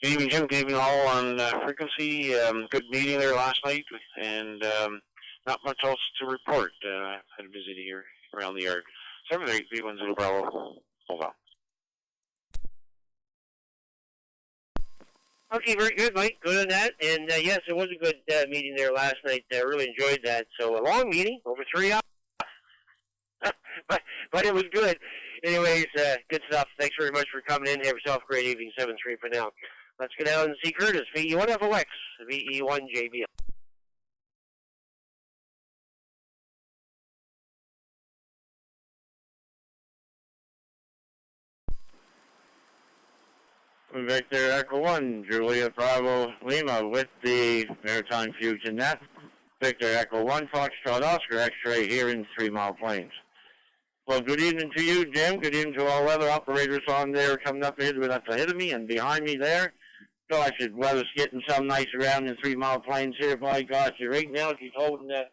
Good evening, Jim. Good evening, all on frequency. Good meeting there last night, and not much else to report. Had a busy day here around the yard. 738 1 Bravo. Hold on. Okay, very good, Mike. Good on that. And yes, it was a good meeting there last night. I really enjoyed that. So a long meeting, over 3 hours. but it was good. Anyways, good stuff. Thanks very much for coming in. Have yourself a great evening. 7-3 for now. Let's get out and see Curtis. VE1FOX, VE1JBL. Victor Echo 1, Juliet Bravo Lima with the Maritime Fusion Net. Victor Echo 1, Foxtrot Oscar X-Ray here in 3 Mile Plains. Well, good evening to you, Jim. Good evening to all other operators on there coming up ahead of me and behind me there. Gosh, the weather's getting some nice around in 3 Mile Plains here. By gosh, right now she's holding that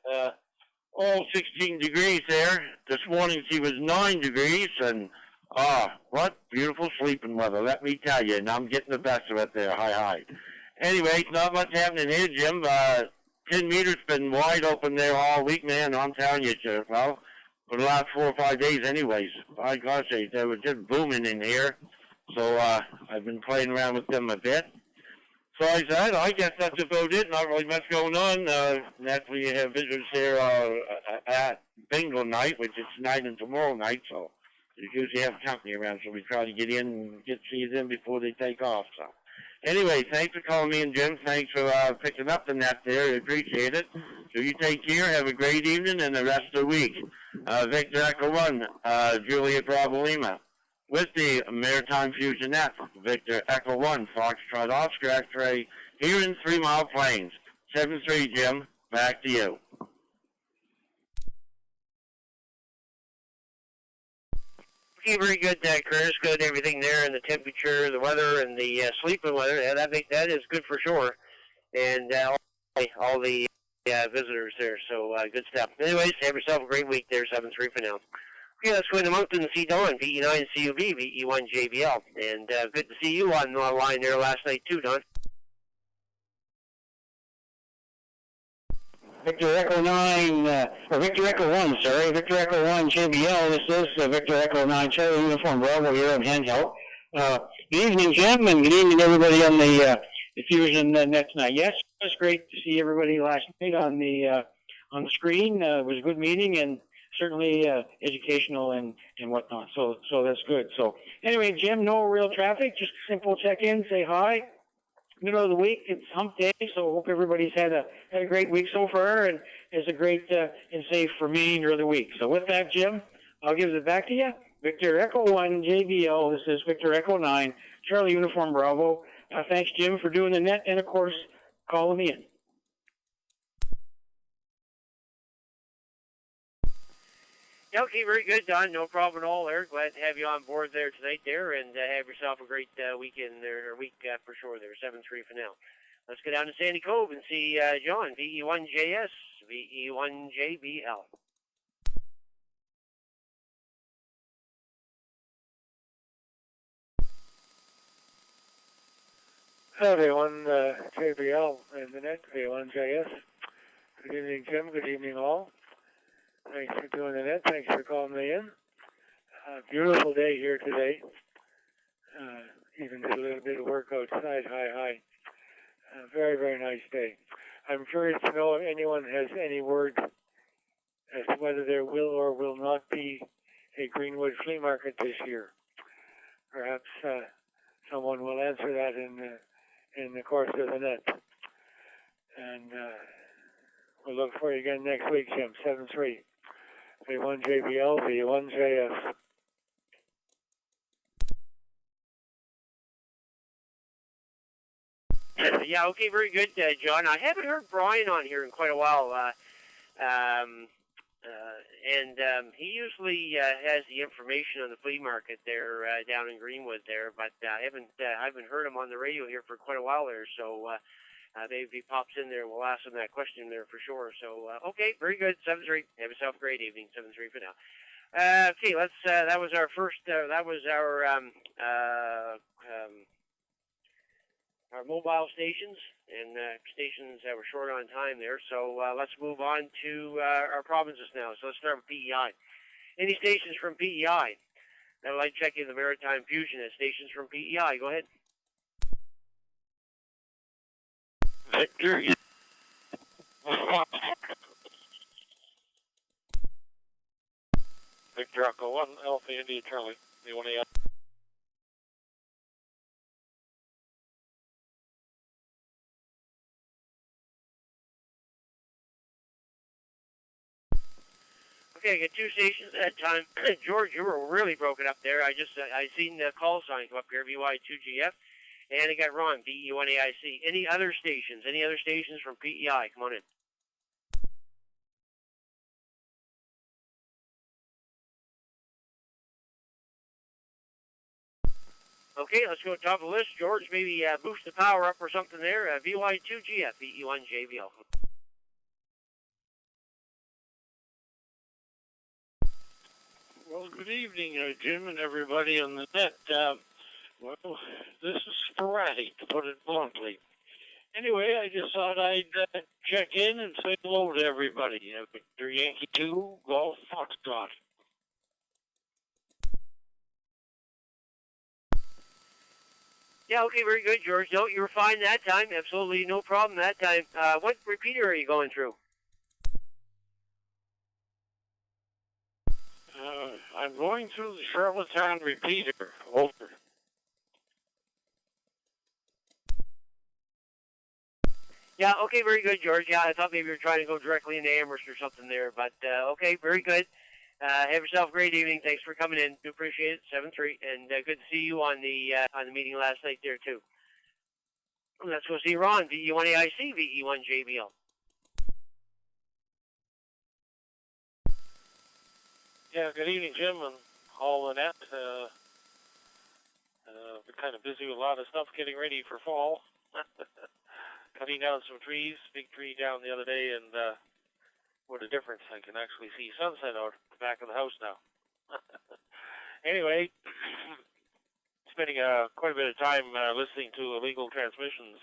16 degrees there. This morning she was 9 degrees, and what beautiful sleeping weather, let me tell you. And I'm getting the best of it there. Hi. Anyway, not much happening here, Jim. 10 meters been wide open there all week, man. I'm telling you, sir. Well, for the last 4 or 5 days anyways. By gosh, they were just booming in here. So I've been playing around with them a bit. So I guess that's about it. Not really much going on. Naturally, you have visitors here at bingo night, which is tonight and tomorrow night. So you usually have company around, so we try to get in and get see them before they take off. So anyway, thanks for calling me in, Jim. Thanks for picking up the net there. I appreciate it. So you take care. Have a great evening and the rest of the week. Victor Echo 1, Juliet Bravo Lima. With the Maritime Fusion Net, Victor Echo 1, Foxtrot Oscar X-Ray, here in 3 Mile Plains. 7-3, Jim. Back to you. Okay, very good, Curtis. Good, everything there, and the temperature, the weather, and the sleeping weather. Yeah, that is good for sure. And all the visitors there, so good stuff. Anyways, have yourself a great week there. 7-3 for now. Okay, let's go in the mountain and see Don, VE9 CUV, VE1 JBL. And good to see you on the line there last night too, Don. Victor Echo 9, or Victor Echo 1, sorry. Victor Echo 1 JBL. This is Victor Echo 9 Charlie Uniform Bravo here on handheld. Good evening, Jim, and good evening everybody on the Fusion Net tonight. Yes, it was great to see everybody last night on the screen. It was a good meeting and certainly educational and whatnot. So that's good. So anyway, Jim, no real traffic, just a simple check-in, say hi. Middle of the week, it's hump day, so hope everybody's had a great week so far and is a great and safe remainder of the week. So with that, Jim, I'll give it back to you. Victor Echo 1 JBL. This is Victor Echo 9 Charlie Uniform Bravo. Thanks, Jim, for doing the net and of course calling me in. Okay, very good, Don. No problem at all there. Glad to have you on board there tonight there, and have yourself a great weekend there, or week for sure there. 7-3 for now. Let's go down to Sandy Cove and see John, VE1JS, VE1JBL. Hello, everyone. JBL and the net, VE1JS. Good evening, Jim. Good evening, all. Thanks for doing the net. Thanks for calling me in. Beautiful day here today. Even did a little bit of work outside. Hi. Very, very nice day. I'm curious to know if anyone has any word as to whether there will or will not be a Greenwood flea market this year. Perhaps someone will answer that in the course of the net. And we'll look for you again next week, Jim. 7-3. V1 JBL, V1 JS. Yeah, okay, very good, John. I haven't heard Brian on here in quite a while, and he usually has the information on the flea market there down in Greenwood there, but I haven't heard him on the radio here for quite a while there, so maybe if he pops in there, we'll ask him that question there for sure. So, okay, very good, 7-3. Have yourself a great evening, 7-3 for now. Okay, let's, that was our first, that was our our mobile stations and stations that were short on time there. So let's move on to our provinces now. So let's start with PEI. Any stations from PEI? I'd like to check in the Maritime Fusion at stations from PEI. Go ahead. Victor. Victor Echo 1, Alpha India Charlie. You want to Okay, I got two stations at that time. George, you were really broken up there. I seen the call sign come up here, VY2GF, and I got Ron, VE1AIC. Any other stations? Any other stations from PEI? Come on in. Okay, let's go top of the list. George, maybe boost the power up or something there. VY2GF, VE1JVL. Well, good evening, Jim and everybody on the net. Well, this is sporadic, to put it bluntly. Anyway, I just thought I'd check in and say hello to everybody. Victor Yankee 2, Golf Foxtrot. Yeah, okay, very good, George. No, you were fine that time. Absolutely no problem that time. What repeater are you going through? I'm going through the Charlottetown repeater. Over. Yeah, okay, very good, George. Yeah, I thought maybe you were trying to go directly into Amherst or something there, but okay, very good. Have yourself a great evening. Thanks for coming in. Do appreciate it. 7-3, and good to see you on the meeting last night there too. Let's go see Ron, VE1AIC, VE1JBL. Yeah, good evening, Jim, and all the net. Been kind of busy with a lot of stuff getting ready for fall. Cutting down some trees, big tree down the other day, and what a difference. I can actually see sunset out the back of the house now. Anyway, spending quite a bit of time listening to illegal transmissions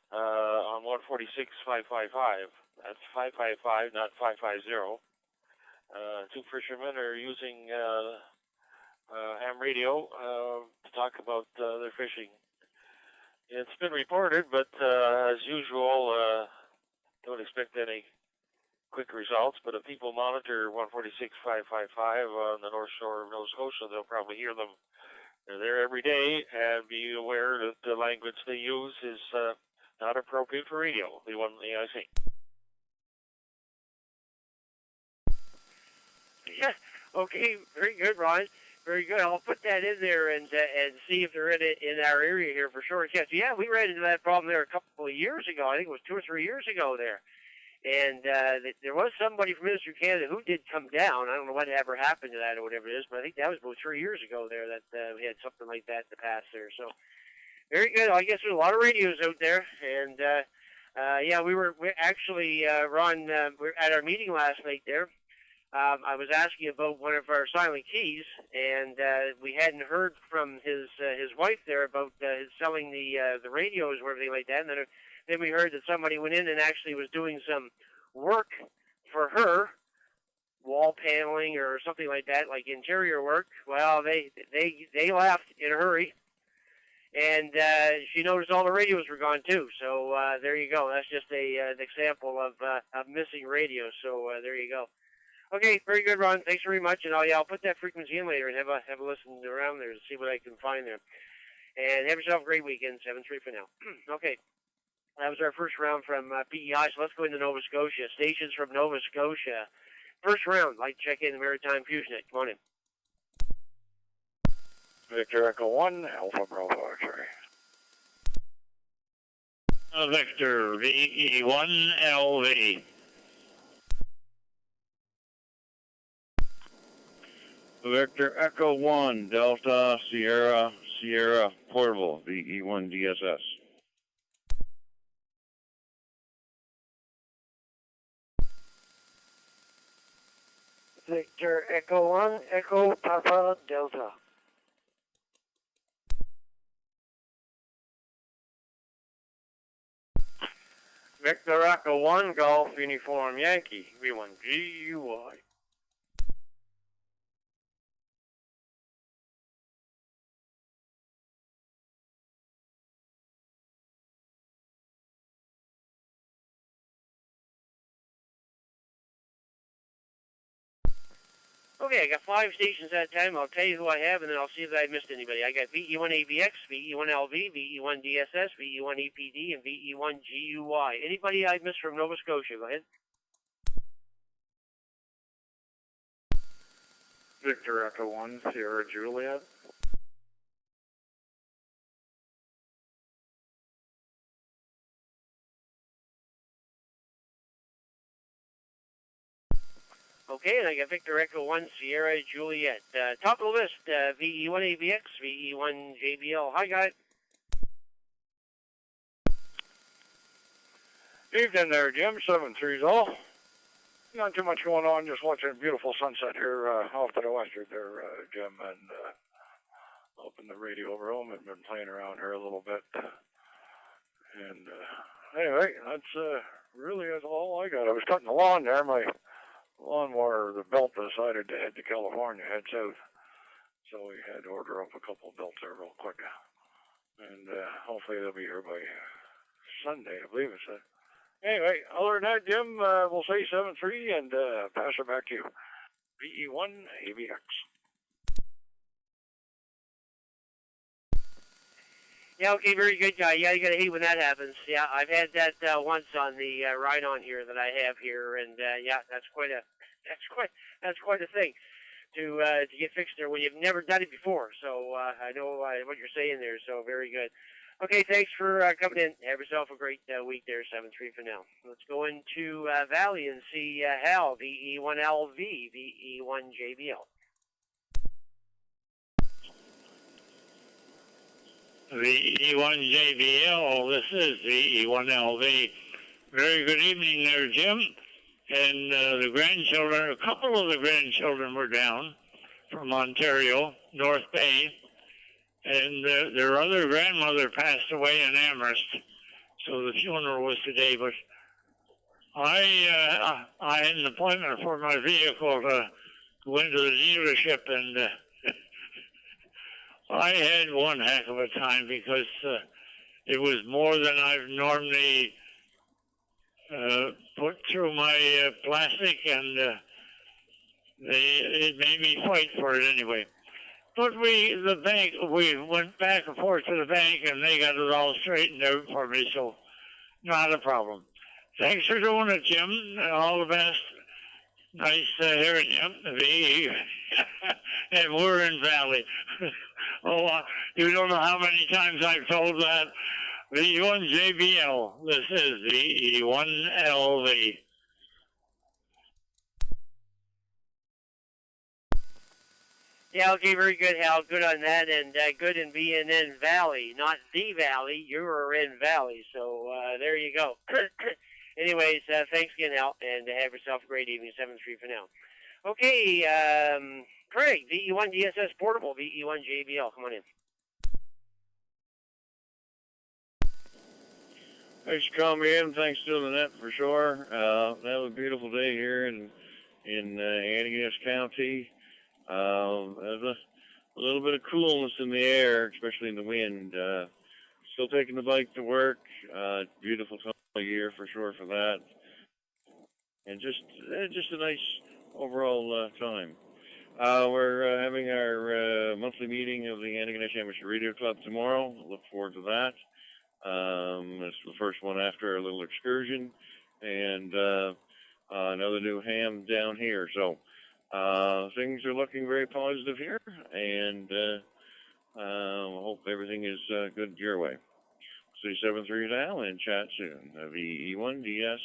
on 146.555. That's 555, not 550. Two fishermen are using ham radio to talk about their fishing. It's been reported, but as usual, don't expect any quick results. But if people monitor 146.555 on the North Shore of Nova Scotia, they'll probably hear them. They're there every day, and be aware that the language they use is not appropriate for radio, the one AIC. Yeah, okay, very good, Ron. Very good. I'll put that in there and see if they're in our area here for sure. Yeah, we ran into that problem there a couple of years ago. I think it was 2 or 3 years ago there. And there was somebody from Ministry of Canada who did come down. I don't know what ever happened to that or whatever it is, but I think that was about 3 years ago there that we had something like that in the past there. So very good. I guess there's a lot of radios out there. And, yeah, we're actually, Ron, we're at our meeting last night there. I was asking about one of our silent keys, and we hadn't heard from his wife there about his selling the radios or everything like that. And then we heard that somebody went in and actually was doing some work for her, wall paneling or something like that, like interior work. Well, they left in a hurry, and she noticed all the radios were gone too. So there you go. That's just an example of missing radios. So there you go. Okay, very good, Ron. Thanks very much, and I'll put that frequency in later and have a listen around there to see what I can find there. And have yourself a great weekend. 7-3 for now. Okay, that was our first round from PEI. So let's go into Nova Scotia. Stations from Nova Scotia. First round. Like to check in the Maritime Fusion Net. Come on in. Victor Echo 1, Alpha Bravo X-ray. Victor, VE1LV. Victor Echo 1, Delta Sierra Portable, VE1DSS. Victor Echo 1, Echo Papa Delta. Victor Echo 1, Golf Uniform Yankee, V1GUY. Okay, I got 5 stations at a time. I'll tell you who I have, and then I'll see if I missed anybody. I got VE1ABX, VE1LV, VE1DSS, VE1EPD, and VE1GUY. Anybody I missed from Nova Scotia? Go ahead. Victor Echo 1, Sierra Juliet. Okay, and I got Victor Echo 1, Sierra Juliet. Top of the list, VE1ABX, VE1JBL. Hi, guys. Evening there, Jim. 7-3's all. Not too much going on, just watching a beautiful sunset here off to the westward there, Jim, and up in the radio room and been playing around here a little bit. And anyway, that's really all I got. I was cutting the lawn there. My lawnmower, the belt decided to head to California, head south. So we had to order up a couple of belts there real quick. And hopefully they'll be here by Sunday, I believe it's Anyway, other than that, Jim, we'll say 7-3 and pass it back to you. VE1ABX. Yeah, okay, very good, guy. Yeah, you gotta hate when that happens. Yeah, I've had that once on the ride on here that I have here, and yeah, that's quite a thing to get fixed there when you've never done it before. So I know what you're saying there. So very good. Okay, thanks for coming in. Have yourself a great week there. 7-3 for now. Let's go into Valley and see Hal, VE1LV, VE1JBL. VE1JBL, this is VE1LV. Very good evening there, Jim. And the grandchildren, a couple of the grandchildren were down from Ontario, North Bay. And their other grandmother passed away in Amherst. So the funeral was today, but I had an appointment for my vehicle to go into the dealership, and I had one heck of a time because it was more than I've normally put through my plastic, and it made me fight for it anyway. But we went back and forth to the bank, and they got it all straightened out for me, so not a problem. Thanks for doing it, Jim. All the best. Nice hearing you. And we're in Valley. You don't know how many times I've told that. VE1JBL. This is VE1LV. Yeah, okay, very good, Hal. Good on that, and good in being in Valley, not the Valley. You were in Valley, so there you go. Anyways, thanks again, Hal, and have yourself a great evening. 7-3 for now. Okay, Craig, VE1DSS Portable, VE1JBL. Come on in. Thanks for calling me in. Thanks for doing that for sure. That was a beautiful day here in Antigonish County. There's a little bit of coolness in the air, especially in the wind. Still taking the bike to work. Beautiful time of year for sure for that. And just a nice overall time. We're having our monthly meeting of the Antigonish Amateur Radio Club tomorrow. Look forward to that. It's the first one after a little excursion, and another new ham down here. So things are looking very positive here, and hope everything is good your way. See 7-3 now and chat soon. VE1DSS.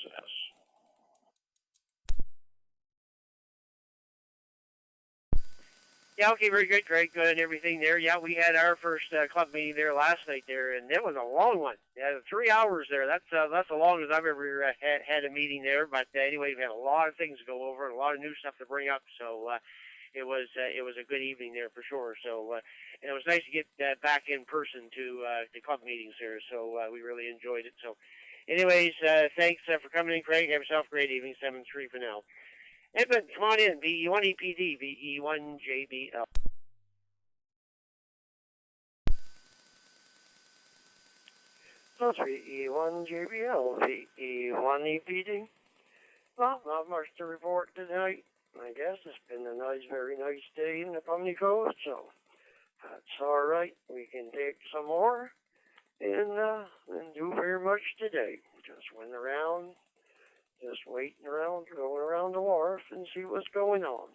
Yeah, okay, very good, Greg. Good and everything there. Yeah, we had our first club meeting there last night there, and it was a long one. Yeah, 3 hours there. That's the longest I've ever had a meeting there. But anyway, we had a lot of things to go over and a lot of new stuff to bring up. So it was a good evening there for sure. So and it was nice to get back in person to club meetings there. So we really enjoyed it. So Anyways, thanks for coming in, Craig. Have yourself a great evening. 7-3 for now. Edmund, come on in. VE1EPD, VE1JBL. That's VE1JBL, VE1EPD. Well, not much to report tonight. I guess it's been a nice, very nice day in the Pumney Coast, so that's all right. We can take some more and do very much today. Just went around, just waiting around, going around the wharf and see what's going on.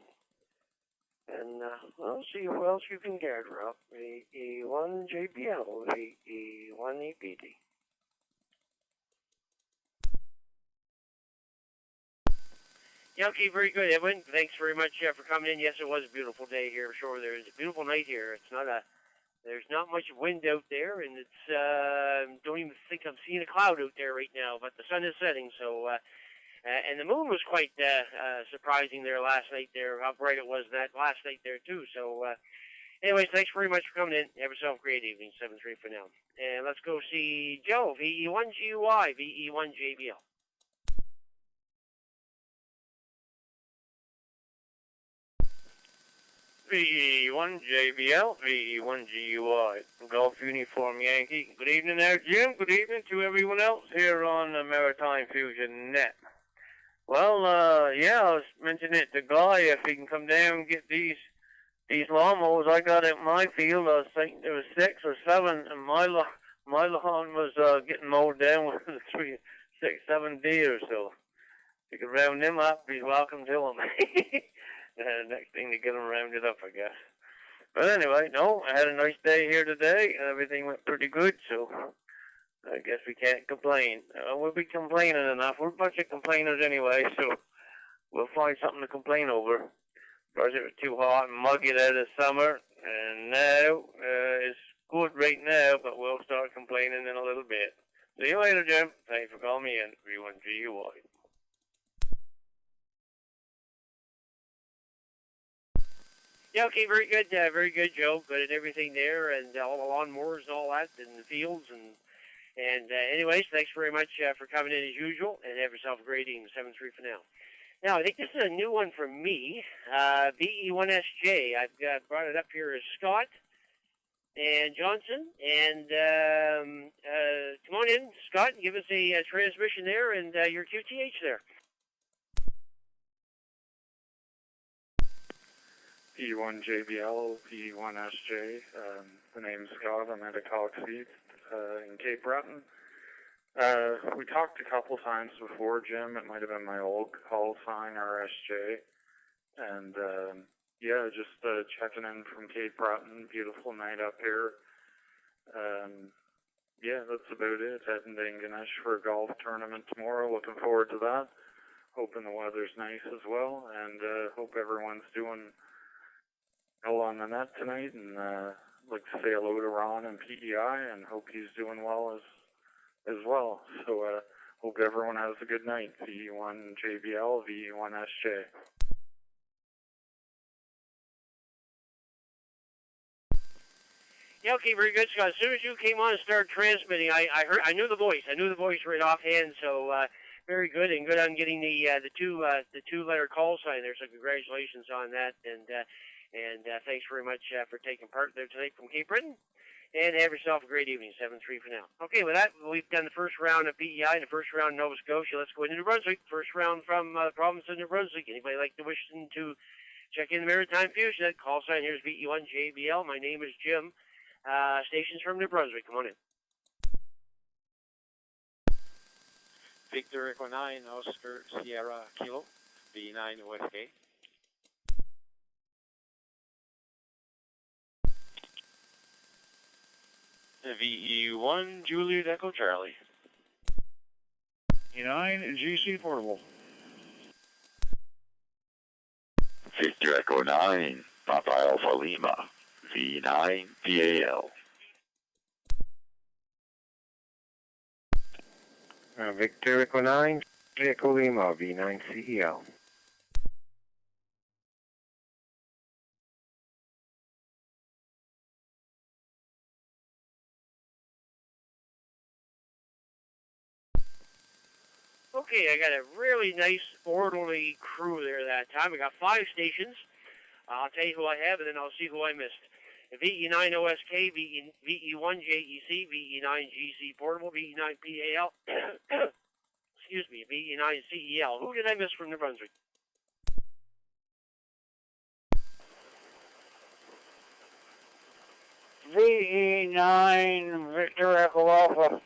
And we'll see who else you can gather up. VE1JBL, VE1EPD. Yeah, okay, very good, Edwin. Thanks very much for coming in. Yes, it was a beautiful day here. Sure, there's a beautiful night here. There's not much wind out there, and it's don't even think I'm seeing a cloud out there right now. But the sun is setting, so and the moon was quite surprising there last night. There, how bright it was that last night there too. So, anyways, thanks very much for coming in. Have yourself a great evening. 7-3 for now, and let's go see Joe. VE1GUI, VE1JBL. VE1JBL, VE1GUI, Golf Uniform Yankee. Good evening there, Jim. Good evening to everyone else here on the Maritime Fusion Net. Well, yeah, I was mentioning it to Guy if he can come down and get these lawnmowers I got at my field. I think there was 6 or 7, and my lawn was getting mowed down with 3, 6, 7 deer. So if you could round them up, he's welcome to them. Next thing to get them rounded up, I guess. But anyway, no, I had a nice day here today. Everything went pretty good, so I guess we can't complain. We'll be complaining enough. We're a bunch of complainers anyway, so we'll find something to complain over. Because it was too hot and muggy there this summer, and now it's good right now, but we'll start complaining in a little bit. See you later, Jim. Thanks for calling me in. V1GUI. Yeah, okay, very good, Joe. Good at everything there, and all the lawnmowers and all that, and the fields, and anyways, thanks very much for coming in as usual, and have yourself a great evening. 7-3 for now. Now, I think this is a new one from me, VE1SJ. I've brought it up here as Scott and Johnson, and come on in, Scott, and give us a transmission there and your QTH there. VE1JBL, VE1SJ. The name's Scott. I'm at a Cox Seat in Cape Breton. We talked a couple times before, Jim. It might have been my old call sign, RSJ. And yeah, just checking in from Cape Breton. Beautiful night up here. Yeah, that's about it. Heading to Ingonish for a golf tournament tomorrow. Looking forward to that. Hoping the weather's nice as well. And hope everyone's doing well on the net tonight. And like to say hello to Ron and PEI, and hope he's doing well as well. So hope everyone has a good night. VE1JBL, VE1SJ. Yeah, okay, very good, Scott. As soon as you came on and started transmitting, I knew the voice. I knew the voice right offhand. So very good, and good on getting the two-letter call sign there. So congratulations on that, and thanks very much for taking part there tonight from Cape Breton. And have yourself a great evening. 7-3 for now. Okay, with that, we've done the first round of PEI and the first round of Nova Scotia. Let's go into New Brunswick. First round from the province of New Brunswick. Anybody like to wish to check in the Maritime Fusion Net? Call sign here is VE1JBL. My name is Jim. Stations from New Brunswick. Come on in. Victor Echo 9, Oscar Sierra Kilo, V9 Westgate. VE1 Juliet Echo Charlie. E9 GC Portable. Victor Echo 9, Papa Alpha Lima, V9 PAL. Victor Echo 9, Echo Lima, V9 CEL. Okay, I got a really nice, orderly crew there that time. I got 5 stations. I'll tell you who I have, and then I'll see who I missed. VE9 OSK, VE1 JEC, VE9 GC Portable, VE9 PAL, excuse me, VE9 CEL. Who did I miss from New Brunswick? VE9 Victor Echo Alpha.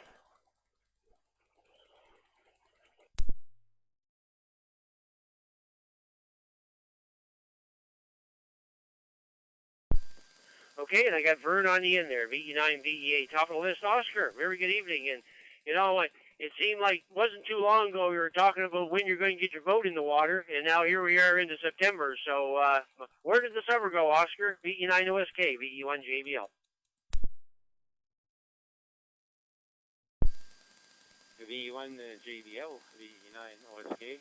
Okay, and I got Vern on the end there, VE9, VE8. Top of the list, Oscar. Very good evening. And, you know, it seemed like it wasn't too long ago we were talking about when you're going to get your boat in the water, and now here we are into September. So where did the summer go, Oscar? VE9 OSK, VE1 JBL. VE1 JBL, VE9 OSK.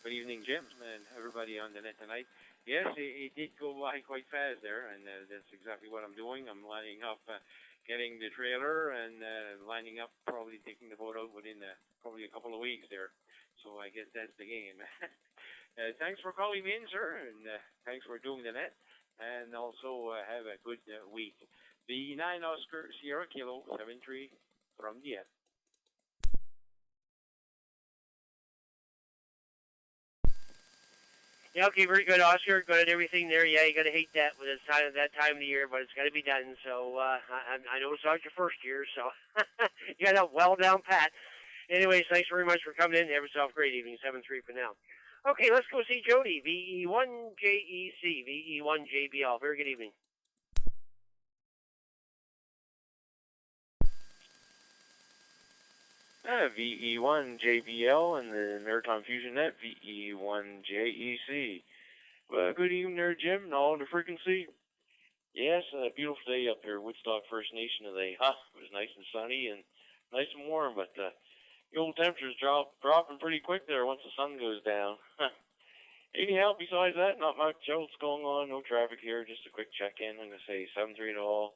Good evening, Jim, and everybody on the net tonight. Yes, it did go by quite fast there, and that's exactly what I'm doing. I'm lining up, getting the trailer, and lining up, probably taking the boat out within probably a couple of weeks there. So I guess that's the game. Thanks for calling me in, sir, and thanks for doing the net, and also have a good week. VE9 Oscar Sierra Kilo 73 from the end. Yeah, okay, very good, Oscar. Good at everything there. Yeah, you got to hate that with that time of the year, but it's got to be done. So I know it's not your first year, so you got that well down pat. Anyways, thanks very much for coming in. Have yourself a great evening. 7-3 for now. Okay, let's go see Jody. VE1 JEC, VE1 JBL. Very good evening. VE1 JBL and the Maritime Fusion Net, VE1 JEC. Well, good evening there, Jim, and all the frequency. Yes, a beautiful day up here, Woodstock First Nation today. It was nice and sunny and nice and warm, but the old temperatures dropping pretty quick there once the sun goes down. Anyhow, besides that, not much else going on. No traffic here, just a quick check-in. I'm going to say 7-3 to all.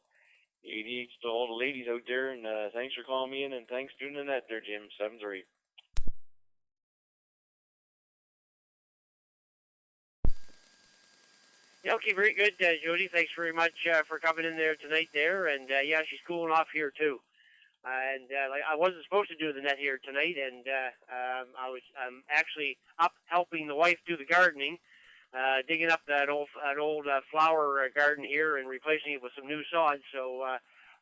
88 to all the ladies out there, and thanks for calling me in, and thanks for doing the net there, Jim. 7-3. Yeah, okay, very good, Jody. Thanks very much for coming in there tonight there, and yeah, she's cooling off here too. And like I wasn't supposed to do the net here tonight, and I'm actually up helping the wife do the gardening, digging up an old flower garden here and replacing it with some new sod. So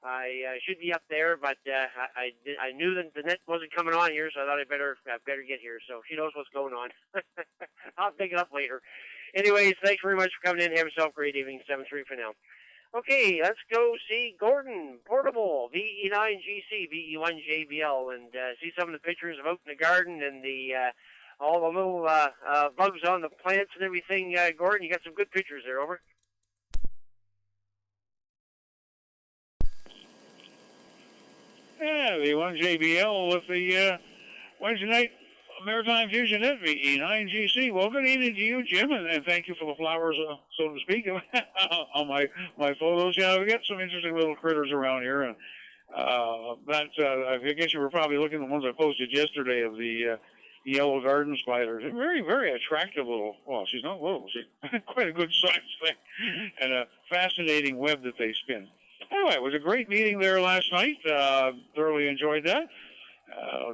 I should be up there, but I knew that the net wasn't coming on here, so I thought I better get here. So she knows what's going on. I'll pick it up later. Anyways, thanks very much for coming in. Have yourself a great evening. 7-3 for now. Okay, let's go see Gordon Portable, VE9 GC, VE1 JBL, and see some of the pictures of out in the garden and the all the little bugs on the plants and everything. Gordon, you got some good pictures there, over. Yeah, VE1 JBL with the Wednesday night Maritime Fusion Net, VE9 GC. Well, good evening to you, Jim, and thank you for the flowers, so to speak, on my photos. Yeah, we got some interesting little critters around here, and I guess you were probably looking at the ones I posted yesterday of the yellow garden spiders. They're very, very attractive little. Well, she's not little. She's quite a good size thing, and a fascinating web that they spin. Anyway, it was a great meeting there last night. Thoroughly enjoyed that.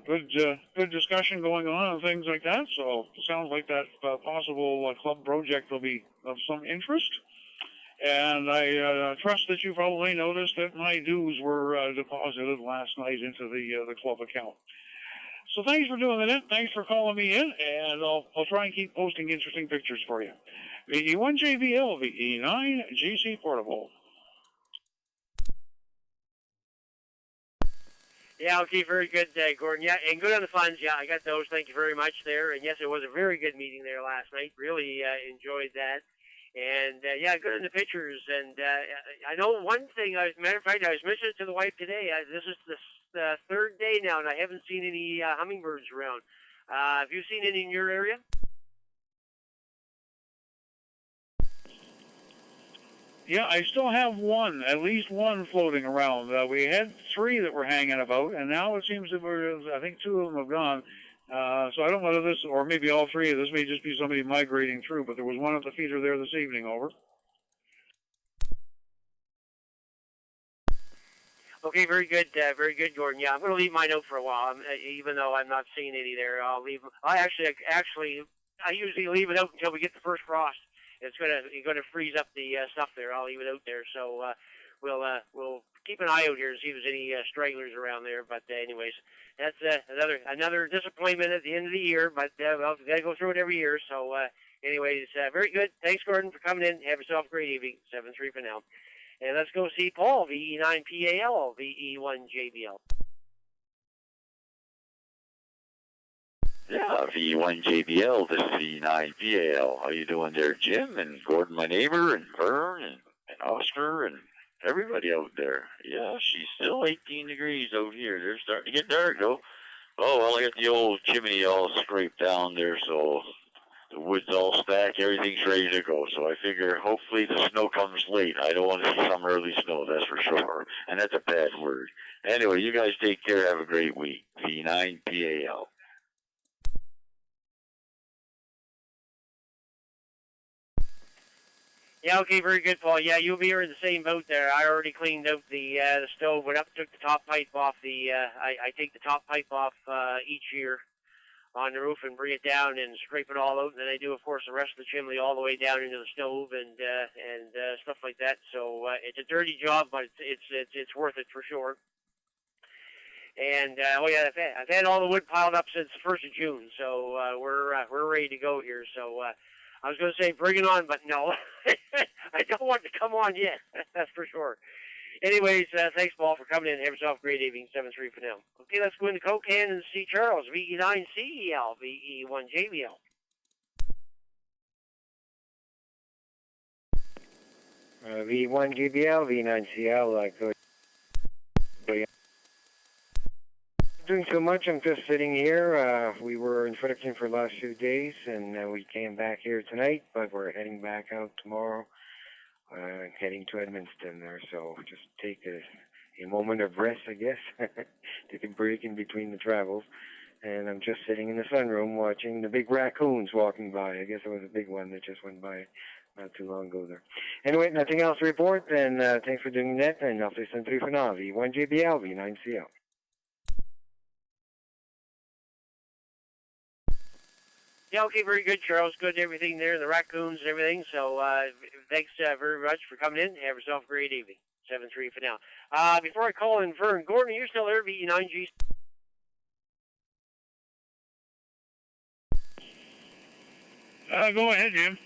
Good discussion going on and things like that. So it sounds like that possible club project will be of some interest. And I trust that you probably noticed that my dues were deposited last night into the club account. So thanks for doing it. Thanks for calling me in, and I'll try and keep posting interesting pictures for you. VE1 JBL, VE9 GC Portable. Yeah, okay, very good, Gordon. Yeah, and good on the funds. Yeah, I got those. Thank you very much there. And yes, it was a very good meeting there last night. Really enjoyed that. And yeah, good in the pictures. And I know one thing. As a matter of fact, I was mentioning it to the wife today. This is the third day now, and I haven't seen any hummingbirds around. Have you seen any in your area? Yeah, I still have one, at least one floating around. We had 3 that were hanging about, and now it seems that I think 2 of them have gone. So I don't know whether this, or maybe all three of this may just be somebody migrating through, but there was one at the feeder there this evening, over. Okay, very good, Gordon. Yeah, I'm going to leave my note for a while, even though I'm not seeing any there. I'll leave. I usually leave it out until we get the first frost. It's going to freeze up the stuff there. I'll leave it out there. So we'll keep an eye out here and see if there's any stragglers around there. But anyways, that's another disappointment at the end of the year. But well, we got to go through it every year. So anyways, very good. Thanks, Gordon, for coming in. Have yourself a great evening. 7-3 for now. And let's go see Paul, VE9PAL, VE1JBL. Yeah, VE1JBL, this is VE9PAL. How you doing there, Jim and Gordon, my neighbor, and Vern, and Oscar, and everybody out there? Yeah, she's still 18 degrees out here. They're starting to get dark, though. Oh, well, I got the old chimney all scraped down there, so the wood's all stacked, everything's ready to go. So I figure hopefully the snow comes late. I don't want to see some early snow, that's for sure. And that's a bad word. Anyway, you guys take care. Have a great week. V9PAL. Yeah, okay, very good, Paul. Yeah, you'll be here in the same boat there. I already cleaned out the stove, went up, took the top pipe off the, I take the top pipe off each year on the roof and bring it down and scrape it all out, and then I do, of course, the rest of the chimney all the way down into the stove and stuff like that. So it's a dirty job, but it's worth it for sure. And oh yeah, I've had all the wood piled up since the 1st of June, so we're ready to go here. So I was going to say bring it on, but no, I don't want it to come on yet. That's for sure. Anyways, thanks, Paul, for coming in. Have yourself a great evening. 7-3 for now. Okay, let's go into Cocan and see Charles. VE9CEL, VE1JBL. V1GBL, V9CL, good. Doing so much. I'm just sitting here. We were in Fredericton for the last few days, and we came back here tonight, but we're heading back out tomorrow, heading to Edmundston there. So just take a moment of rest, I guess. Take a break in between the travels. And I'm just sitting in the sunroom watching the big raccoons walking by. I guess it was a big one that just went by not too long ago there. Anyway, nothing else to report, and thanks for doing that, and I'll say 3 for now. V1JBL, V9CL. Yeah, okay, very good, Charles. Good, everything there, the raccoons and everything. So thanks very much for coming in. Have yourself a great evening. 7-3 for now. Before I call in Vern, Gordon, you're still there, VE9G. Go ahead, Jim.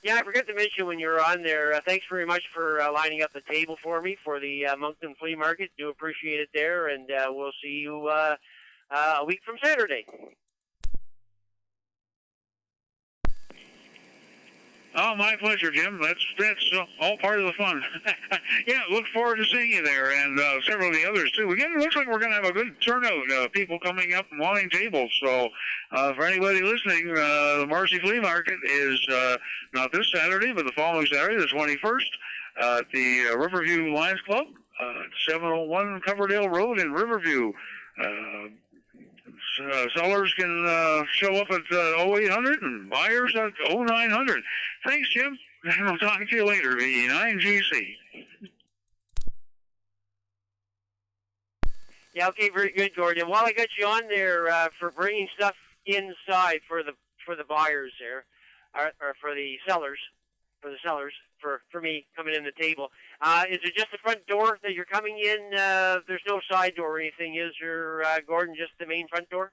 Yeah, I forgot to mention when you were on there, thanks very much for lining up the table for me for the Moncton Flea Market. Do appreciate it there, and we'll see you a week from Saturday. Oh, my pleasure, Jim. That's all part of the fun. Yeah, look forward to seeing you there, and several of the others, too. It looks like we're going to have a good turnout, people coming up and wanting tables. So for anybody listening, the Marcy Flea Market is not this Saturday, but the following Saturday, the 21st, at the Riverview Lions Club, 701 Coverdale Road in Riverview. Sellers can show up at 0800 and buyers at 0900. Thanks, Jim. And I'll talk to you later, VE9GC. Yeah, okay, very good, Gordon. While I got you on there for bringing stuff inside for the buyers there, or for the sellers, for me coming in the table, is it just the front door that you're coming in? There's no side door or anything, is there, Gordon? Just the main front door?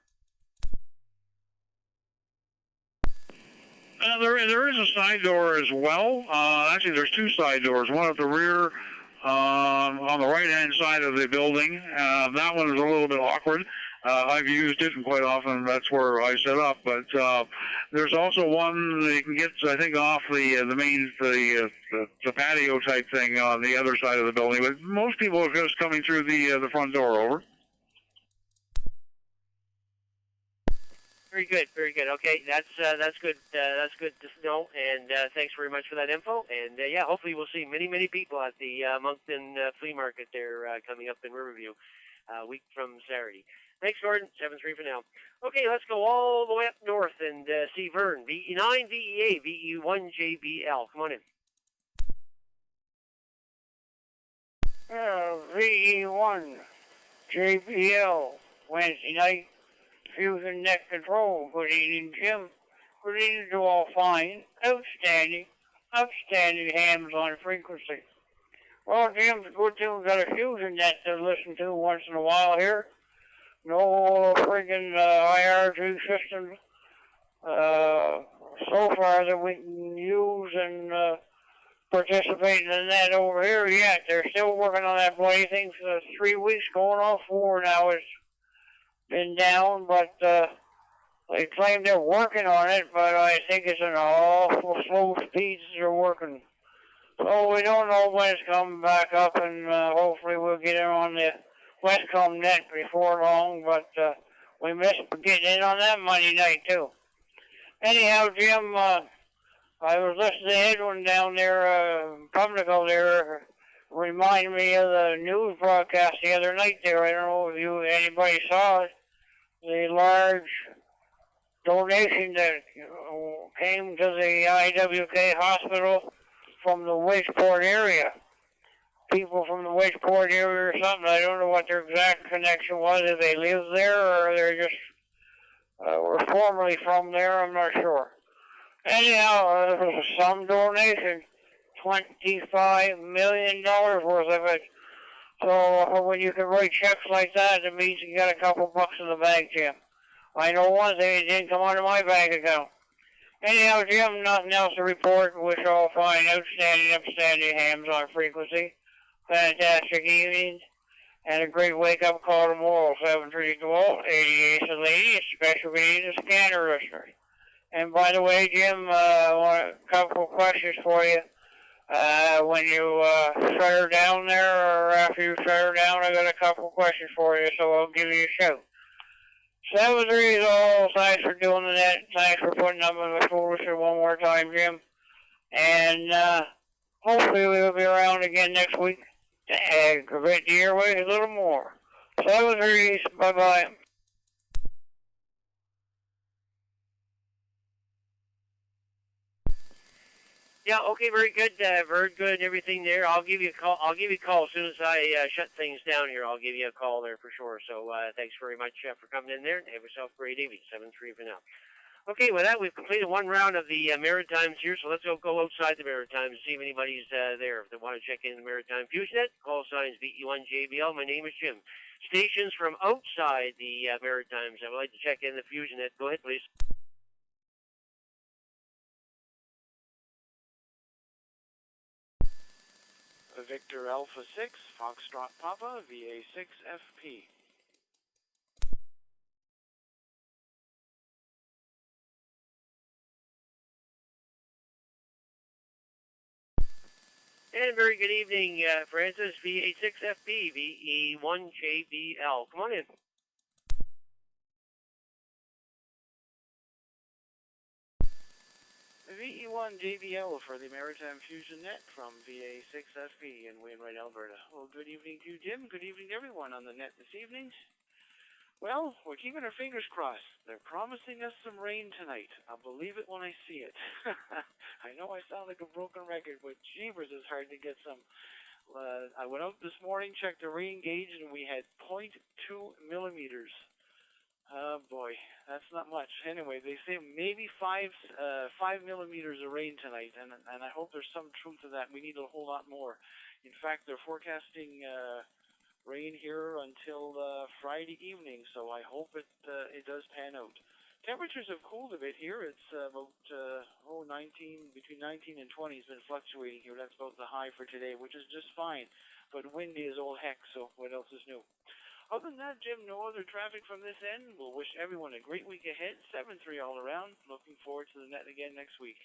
There is a side door as well. Actually, there's two side doors. One at the rear on the right-hand side of the building. That one is a little bit awkward. I've used it, and quite often that's where I set up. But there's also one that you can get, I think, off the main the patio type thing on the other side of the building. But most people are just coming through the front door. Over. Very good, very good. Okay, that's good. That's good to know, and thanks very much for that info. And yeah, hopefully we'll see many people at the Moncton Flea Market there coming up in Riverview. week from Saturday. Thanks, Gordon. 7-3 for now. Okay, let's go all the way up north and see Vern. VE9, VEA, VE1JBL. Come on in. VE1, JBL, Wednesday night, Fusion Net Control. Good evening, Jim. Good evening to all fine, outstanding hams on frequency. Well, Jim's good thing we got a Fusion Net to listen to once in a while here. No friggin' IR2 systems so far that we can use and participate in the net over here yet. They're still working on that bloody thing for 3 weeks, going on 4 now. It's been down, but they claim they're working on it, but I think it's an awful slow speed they're working. So we don't know when it's coming back up, and hopefully we'll get it on the Westcom net before long, but we missed getting in on that Monday night too. Anyhow, Jim, I was listening to Edwin down there, Pumlico there, remind me of the news broadcast the other night there. I don't know if anybody saw it. The large donation that came to the IWK hospital from the Wedgeport area. People from the Wedgeport area or something. I don't know what their exact connection was, if they live there or they're just were formerly from there, I'm not sure. Anyhow, some donation, $25 million worth of it. So when you can write checks like that, it means you got a couple bucks in the bank, Jim. I know one thing, it didn't come out of my bank account. Anyhow, Jim, nothing else to report. Wish all fine, upstanding hams on frequency. Fantastic evening, and a great wake-up call tomorrow, 7:30 to all, 88 the lady, especially the scanner listeners. And by the way, Jim, I want a couple of questions for you. When you shut her down there, or after you shut her down, I got a couple of questions for you, so I'll give you a shout. 7-3 is all. Thanks for doing the net. Thanks for putting up with my foolishness one more time, Jim. And hopefully we'll be around again next week to aggravate the airways a little more. 7-3, bye-bye. Yeah, okay, very good, everything there. I'll give you a call. I'll give you a call as soon as I shut things down here. I'll give you a call there for sure. So thanks very much for coming in there, and have yourself a great evening. 7-3 for now. Okay, with that, we've completed one round of the Maritimes here, so let's go outside the Maritimes and see if anybody's there. If they want to check in the Maritime Fusion Net, call signs VE1JBL. My name is Jim. Stations from outside the Maritimes, I would like to check in the Fusion Net. Go ahead, please. Victor Alpha 6, Foxtrot Papa, VA6 FP. And very good evening, Francis, VA6 FP, VE1JBL. Come on in. VE1JBL for the Maritime Fusion Net from VA6FP in Wainwright, Alberta. Well, good evening to you, Jim. Good evening to everyone on the net this evening. Well, we're keeping our fingers crossed. They're promising us some rain tonight. I'll believe it when I see it. I know I sound like a broken record, but jeebers, it's hard to get some. I went out this morning, checked the rain gauge, and we had 0.2 millimeters. Oh boy, that's not much. Anyway, they say maybe 5 millimeters of rain tonight, and I hope there's some truth to that. We need a whole lot more. In fact, they're forecasting rain here until Friday evening, so I hope it does pan out. Temperatures have cooled a bit here. It's about between 19 and 20 has been fluctuating here. That's about the high for today, which is just fine. But windy as old heck, so what else is new? Other than that, Jim, no other traffic from this end. We'll wish everyone a great week ahead. 7-3 all around. Looking forward to the net again next week.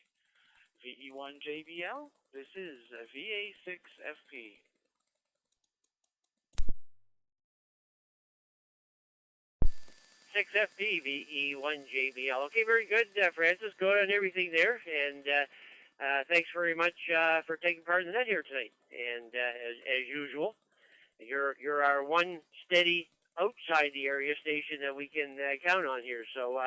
VE1JBL, this is VA6FP. FP, VE1JBL. Okay, very good, Francis. Good on everything there. And thanks very much for taking part in the net here tonight. And as usual, You're our one steady outside the area station that we can count on here. So,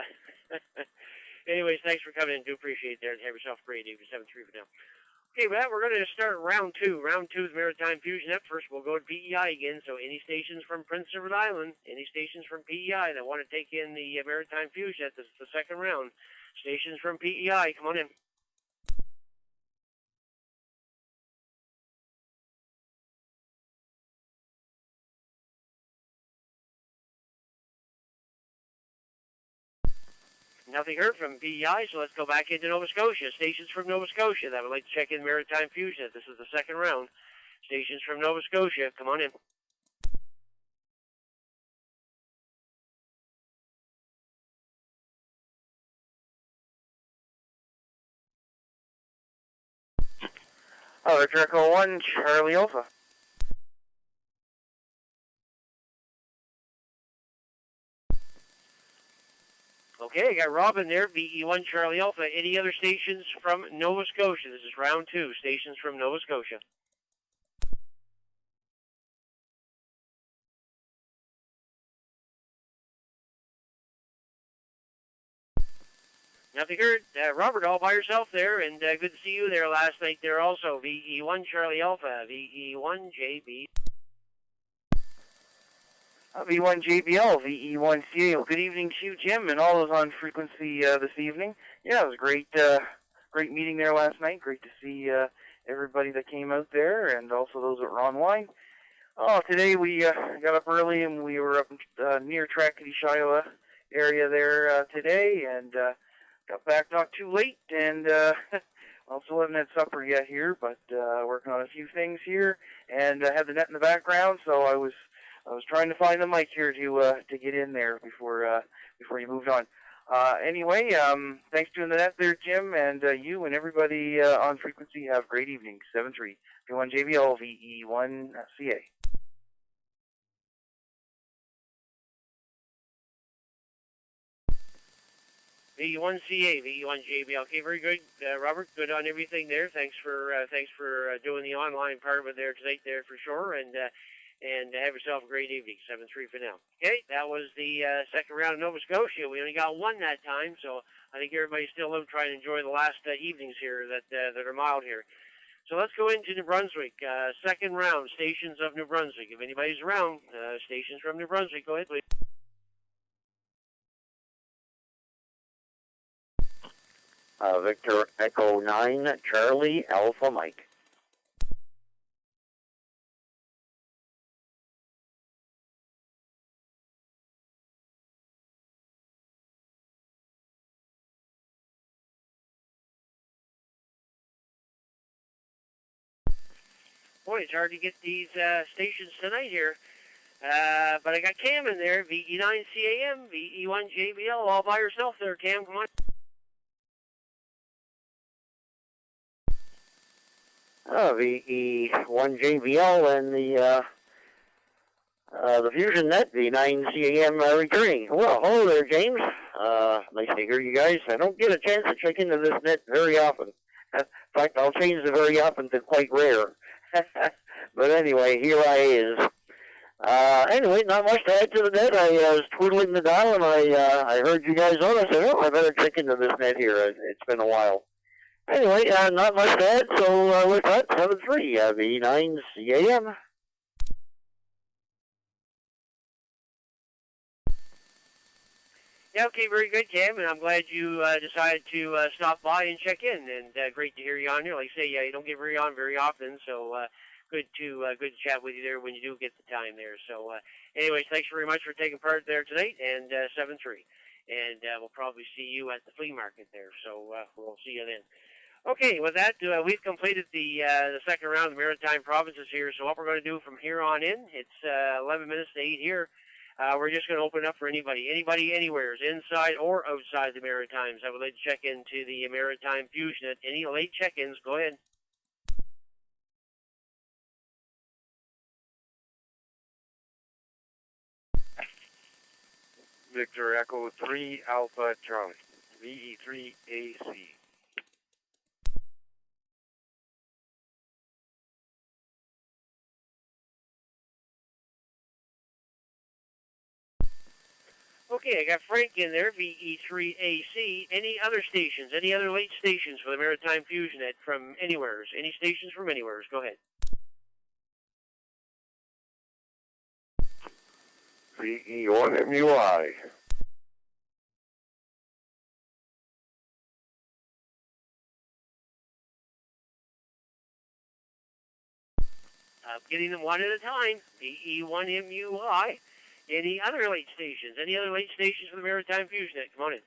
anyways, thanks for coming in. Do appreciate that. Have yourself a great evening. 7-3 for now. Okay, with that, we're going to start round two. Round two is Maritime Fusion Net. First, we'll go to PEI again. So any stations from Prince Edward Island, any stations from PEI that want to take in the Maritime Fusion Net, this is the second round. Stations from PEI, come on in. Nothing heard from PEI, so let's go back into Nova Scotia. Stations from Nova Scotia that would like to check in Maritime Fusion. This is the second round. Stations from Nova Scotia, come on in. Victor Echo 1, Charlie Alpha. Okay, I got Robin there, VE1 Charlie Alpha. Any other stations from Nova Scotia? This is round two, stations from Nova Scotia. Nothing heard. Robert, all by yourself there, and good to see you there last night there also. VE1 Charlie Alpha, VE1 JB. V1 JBL, VE1 CA. Good evening to you, Jim, and all those on frequency this evening. Yeah, it was great, great meeting there last night. Great to see everybody that came out there, and also those that were online. Oh, today we got up early and we were up near Trackety Shiloh area there today, and got back not too late, and also haven't had supper yet here, but working on a few things here, and I had the net in the background, so I was trying to find the mic here to get in there before you moved on. Anyway, thanks for doing the net there, Jim, and you and everybody on frequency have a great evening. 7-3, V1 JBL, VE1 CA. VE1 CA, VE1 JBL. Okay, very good, Robert. Good on everything there. Thanks for doing the online part of it there tonight there for sure, and have yourself a great evening. 7-3 for now. Okay, that was the second round of Nova Scotia. We only got one that time, so I think everybody's still out trying to enjoy the last evenings here that are mild here. So let's go into New Brunswick. Second round, stations of New Brunswick. If anybody's around, stations from New Brunswick, go ahead, please. Victor Echo 9, Charlie Alpha Mike. Boy, it's hard to get these stations tonight here. But I got Cam in there, VE9 CAM, VE1 JBL, all by yourself there, Cam. Come on. VE1 JBL and the Fusion Net, V9 CAM recurring. Well, hello there, James. Nice to hear you guys. I don't get a chance to check into this net very often. In fact, I'll change the very often to quite rare. But anyway, here I is. Anyway, not much to add to the net. I was twiddling the dial and I heard you guys on. I said, oh, I better check into this net here. It's been a while. Anyway, not much to add, so with that, 7-3, V9 CAM. Yeah, okay, very good, Cam, and I'm glad you decided to stop by and check in, and great to hear you on here. Like I say, you don't get very on very often, so good to chat with you there when you do get the time there. So, anyways, thanks very much for taking part there tonight, and 7-3. And we'll probably see you at the flea market there, so we'll see you then. Okay, with that, we've completed the second round of the Maritime Provinces here, so what we're going to do from here on in, it's 11 minutes to 8 here. We're just going to open up for anybody anywhere, inside or outside the Maritimes. I would like to check into the Maritime Fusion Net. Any late check-ins, go ahead. Victor Echo 3 Alpha Charlie, VE3 AC. Okay, I got Frank in there, VE3AC. Any other stations? Any other late stations for the Maritime Fusion Net from anywheres? Any stations from anywheres? Go ahead. VE1MUI. Getting them one at a time. VE1MUI. Any other late stations? Any other late stations for the Maritime Fusion Net? Come on in.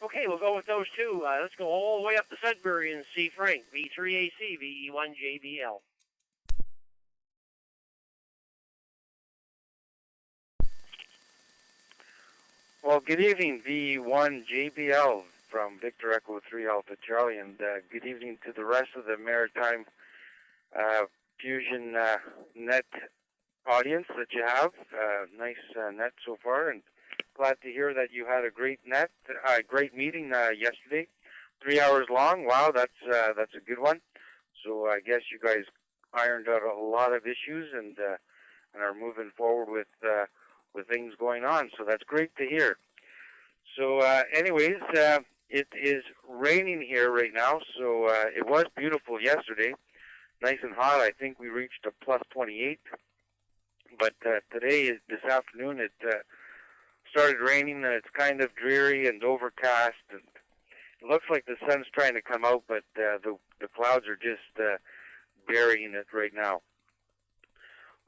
Okay, we'll go with those two. Let's go all the way up to Sudbury and see Frank. V3AC, VE1JBL. Well, good evening, V1JBL from Victor Echo 3 Alpha Charlie, and good evening to the rest of the Maritime Fusion Net audience that you have. Nice net so far, and glad to hear that you had a great great meeting yesterday. 3 hours long. Wow, that's a good one. So I guess you guys ironed out a lot of issues and are moving forward with things going on. So that's great to hear. So anyways, it is raining here right now. So it was beautiful yesterday, nice and hot. I think we reached a plus 28. But today, this afternoon, it started raining. It's kind of dreary and overcast, and it looks like the sun's trying to come out, but the clouds are just burying it right now.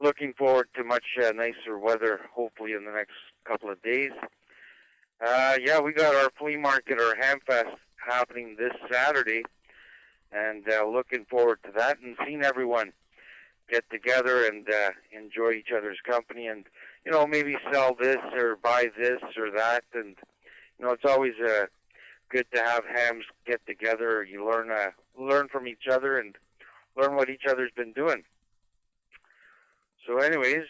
Looking forward to much nicer weather, hopefully in the next couple of days. Yeah, we got our flea market, our Hamfest, happening this Saturday, and looking forward to that and seeing everyone get together and enjoy each other's company, and maybe sell this or buy this or that. And it's always good to have hams get together. You learn from each other and learn what each other's been doing. So anyways,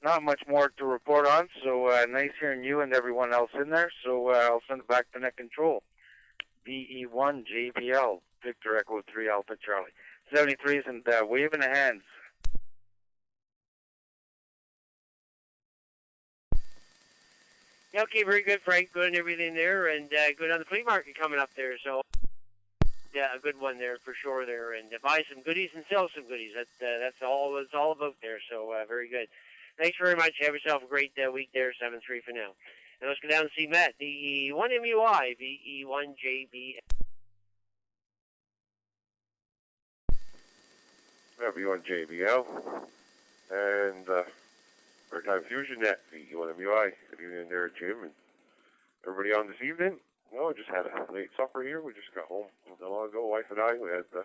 not much more to report on. So nice hearing you and everyone else in there. So I'll send it back to Net Control. VE1JBL, Victor Echo 3 Alpha Charlie. 73s and waving the hands. Yeah, okay, very good, Frank. Good and everything there, and good on the flea market coming up there. So, yeah, a good one there for sure there, and buy some goodies and sell some goodies. That's all it's all about there. So, very good. Thanks very much. Have yourself a great week there. 7-3 for now. And let's go down and see Matt. VE1MUI, VE1JB. V1JBL and Maritime Fusion Net, VE1MUI. Good evening there, Jim, and everybody on this evening. No, just had a late supper here. We just got home not long ago, wife and I. We had the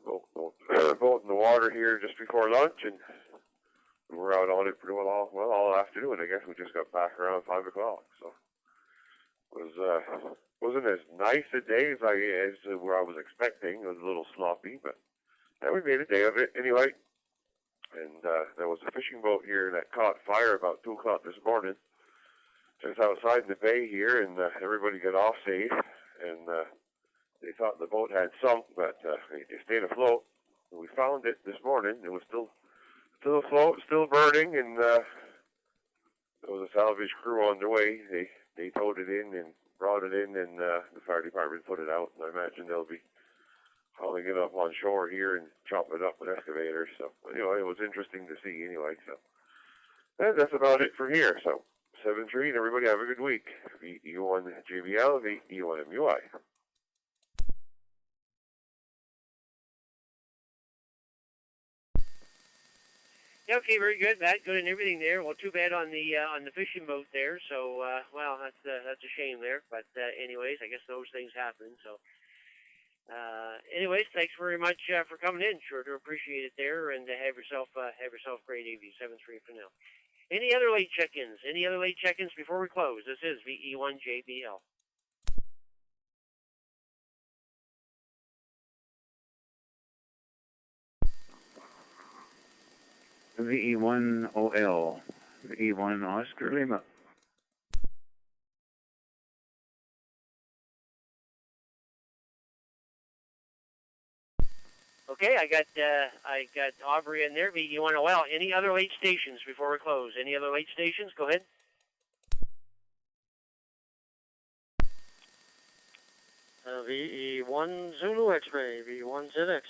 boat in the water here just before lunch, and we were out on it for all afternoon. I guess we just got back around 5 o'clock, so it wasn't as nice a day as where I was expecting. It was a little sloppy, but we made a day of it anyway. And there was a fishing boat here that caught fire about 2 o'clock this morning, just outside the bay here, and everybody got off safe. And they thought the boat had sunk, but it stayed afloat. And we found it this morning. It was still afloat, still burning, and there was a salvage crew on their way. They towed it in and brought it in, and the fire department put it out. And I imagine they'll be hauling it up on shore here and chopping it up with excavators. So, it was interesting to see anyway. So, and that's about it for here. So, 7-3, and everybody have a good week. VE1JBL, VE1MUI. Yeah, okay, very good, Matt. Good and everything there. Well, too bad on the fishing boat there. So, well, that's a shame there. But anyways, I guess those things happen. So. Anyways, thanks very much for coming in. Sure to appreciate it there, and have yourself a great evening. 7-3 for now. Any other late check-ins? Any other late check-ins before we close? This is VE1JBL. VE1OL, VE1 Oscar Lima. Okay, I got Aubrey in there. VE1OL. Any other late stations before we close? Any other late stations? Go ahead. VE1 Zulu X-ray, VE1 ZX.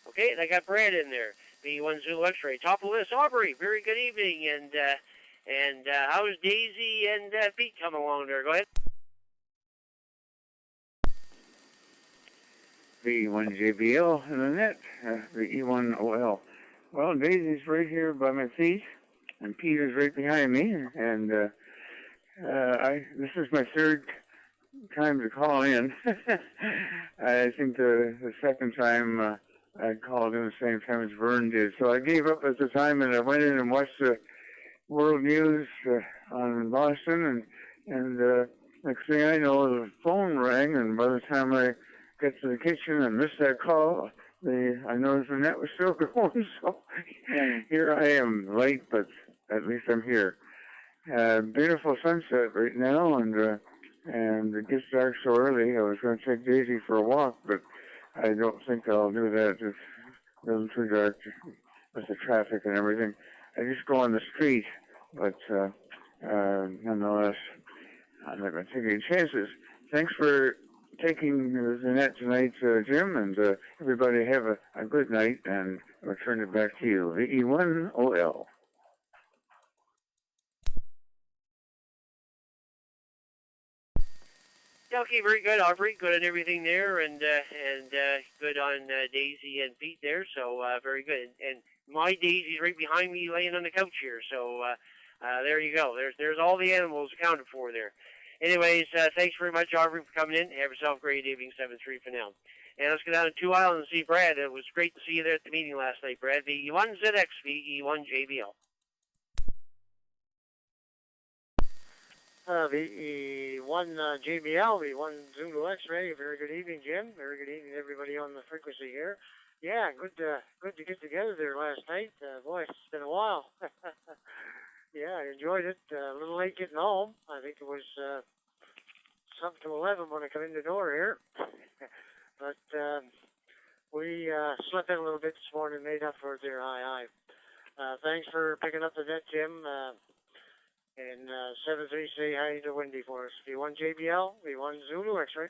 Okay, and I got Brad in there. VE1 Zulu X-ray. Top of the list, Aubrey. Very good evening. And how's Daisy and Pete coming along there? Go ahead. V1JBL in the net, VE1OL. Well, Daisy's right here by my feet, and Peter's right behind me, and this is my third time to call in. I think the second time I called in the same time as Vern did, so I gave up at the time, and I went in and watched the world news on Boston, and next thing I know, the phone rang, and by the time I get to the kitchen and miss that call, I noticed the net was still going, so here I am, late, but at least I'm here. Beautiful sunset right now, and it gets dark so early. I was going to take Daisy for a walk, but I don't think I'll do that. It's a little too dark with the traffic and everything. I just go on the street, but nonetheless, I'm not going to take any chances. Thanks for taking the net tonight, Jim, and everybody have a good night, and I'll turn it back to you. VE1OL. Okay, very good, Aubrey. Good on everything there, and good on Daisy and Pete there. So very good. And my Daisy's right behind me, laying on the couch here. So there you go. There's all the animals accounted for there. Anyways, thanks very much, Aubrey, for coming in. Have yourself a great evening. 7-3 for now. And let's go down to 2 Islands and see Brad. It was great to see you there at the meeting last night, Brad. VE1 ZX, VE1 JBL. VE1 JBL, VE1 Zulu X-ray. Very good evening, Jim. Very good evening, everybody on the frequency here. Yeah, good to get together there last night. Boy, it's been a while. Yeah, I enjoyed it. A little late getting home. I think it was something to 11 when I come in the door here. But we slept in a little bit this morning, made up for it there. Aye. Thanks for picking up the net, Jim. And 7-3, say hi to Wendy for us. V1 JBL, V1 Zulu X-ray.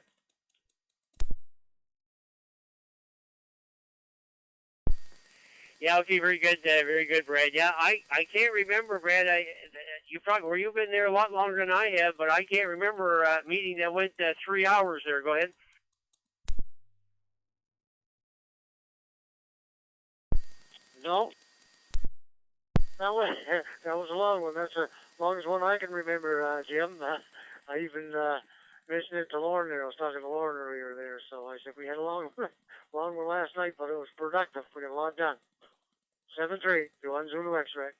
Yeah, okay, very good, Brad. Yeah, I can't remember, Brad. Were you been there a lot longer than I have, but I can't remember a meeting that went 3 hours there. Go ahead. No, that was a long one. That's the longest one I can remember, Jim. I even mentioned it to Lauren there. I was talking to Lauren earlier there, so I said we had a long one last night, but it was productive. We got a lot done. 7-3, V1 Zulu X-ray.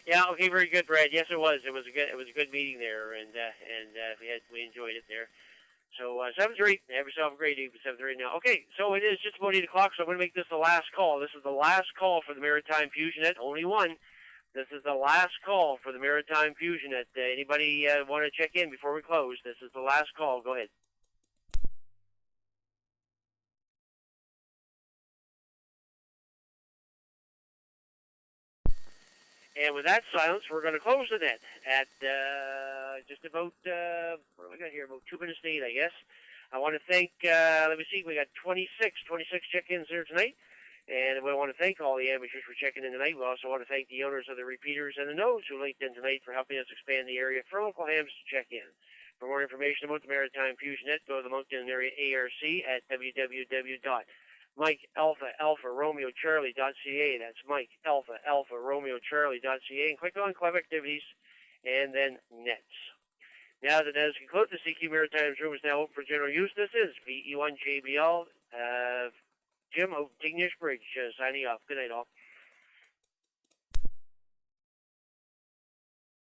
Yeah, okay, very good, Brad. Yes, it was. It was a good meeting there, and we enjoyed it there. So 7-3, have yourself a great evening. 7-3 now. Okay, so it is just about 8 o'clock. So I'm going to make this the last call. This is the last call for the Maritime Fusion Net. Only one. This is the last call for the Maritime Fusion Net. Anybody want to check in before we close? This is the last call. Go ahead. And with that silence, we're going to close the net at just about, what do we got here, about 2 minutes to 8, I guess. I want to thank, let me see, we got 26 check-ins there tonight. And we want to thank all the amateurs for checking in tonight. We also want to thank the owners of the repeaters and the nodes who linked in tonight for helping us expand the area for local hams to check in. For more information about the Maritime Fusion Net, go to the Moncton Area ARC at www.MikeAlpha-Romeo-Charlie.ca. That's MikeAlpha-Romeo-Charlie.ca. And click on Club Activities and then Nets. Now that that is concluded, the CQ Maritime's room is now open for general use. This is VE1JBL. Jim of Dignish Bridge signing off. Good night, all.